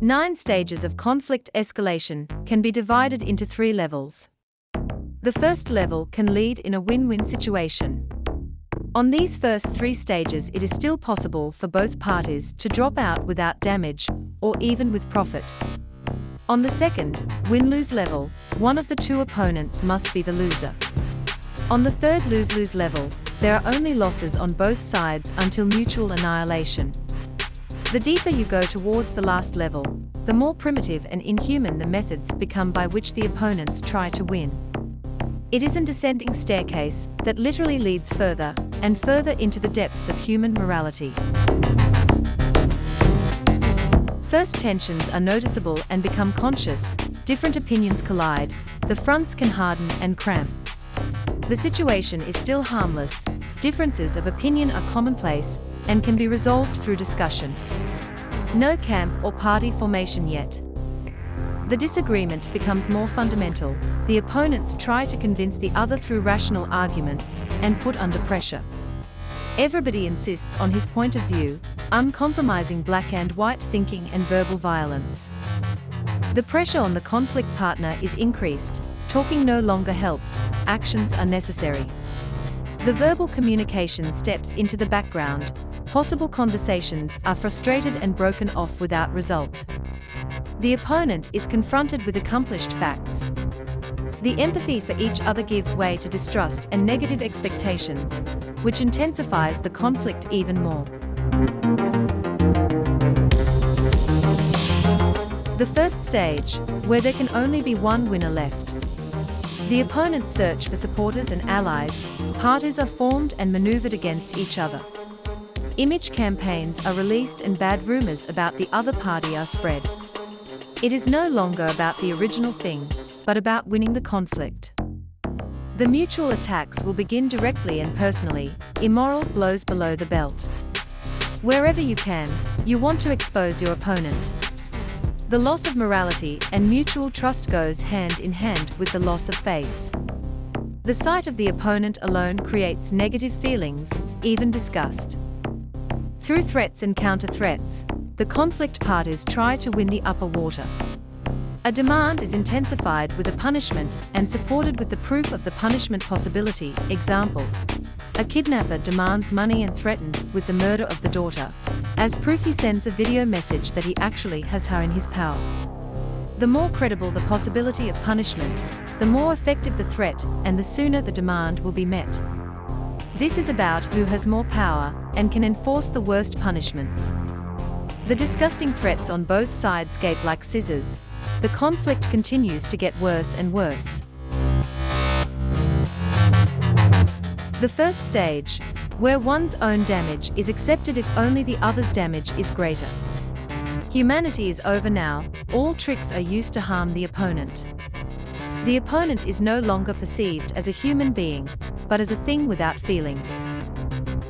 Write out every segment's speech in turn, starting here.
9 stages of conflict escalation can be divided into 3 levels. The first level can lead in a win-win situation. On these first 3 stages, it is still possible for both parties to drop out without damage or even with profit. On the second, win-lose level, one of the 2 opponents must be the loser. On the third lose-lose level, there are only losses on both sides until mutual annihilation. The deeper you go towards the last level, the more primitive and inhuman the methods become by which the opponents try to win. It is an descending staircase that literally leads further and further into the depths of human morality. First, tensions are noticeable and become conscious, different opinions collide, the fronts can harden and cramp. The situation is still harmless, differences of opinion are commonplace, and can be resolved through discussion. No camp or party formation yet. The disagreement becomes more fundamental, the opponents try to convince the other through rational arguments, and put under pressure. Everybody insists on his point of view, uncompromising black and white thinking and verbal violence. The pressure on the conflict partner is increased, talking no longer helps, actions are necessary. The verbal communication steps into the background, possible conversations are frustrated and broken off without result. The opponent is confronted with accomplished facts. The empathy for each other gives way to distrust and negative expectations, which intensifies the conflict even more. The first stage, where there can only be one winner left. The opponents search for supporters and allies, parties are formed and maneuvered against each other. Image campaigns are released and bad rumors about the other party are spread. It is no longer about the original thing, but about winning the conflict. The mutual attacks will begin directly and personally, immoral blows below the belt. Wherever you can, you want to expose your opponent. The loss of morality and mutual trust goes hand in hand with the loss of face. The sight of the opponent alone creates negative feelings, even disgust. Through threats and counter-threats, the conflict parties try to win the upper water. A demand is intensified with a punishment and supported with the proof of the punishment possibility. Example: a kidnapper demands money and threatens with the murder of the daughter. As proof, he sends a video message that he actually has her in his power. The more credible the possibility of punishment, the more effective the threat, and the sooner the demand will be met. This is about who has more power and can enforce the worst punishments. The disgusting threats on both sides gape like scissors. The conflict continues to get worse and worse. The first stage, where one's own damage is accepted if only the other's damage is greater. Humanity is over now, all tricks are used to harm the opponent. The opponent is no longer perceived as a human being, but as a thing without feelings.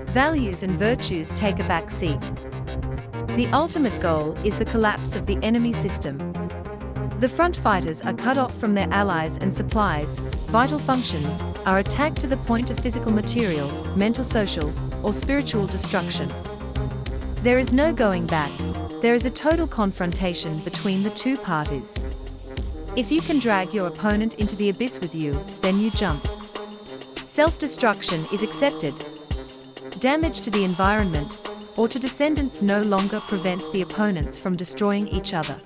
Values and virtues take a back seat. The ultimate goal is the collapse of the enemy system. The front fighters are cut off from their allies and supplies, vital functions are attacked to the point of physical, material, mental, social, or spiritual destruction. There is no going back, there is a total confrontation between the 2 parties. If you can drag your opponent into the abyss with you, then you jump. Self-destruction is accepted. Damage to the environment or to descendants no longer prevents the opponents from destroying each other.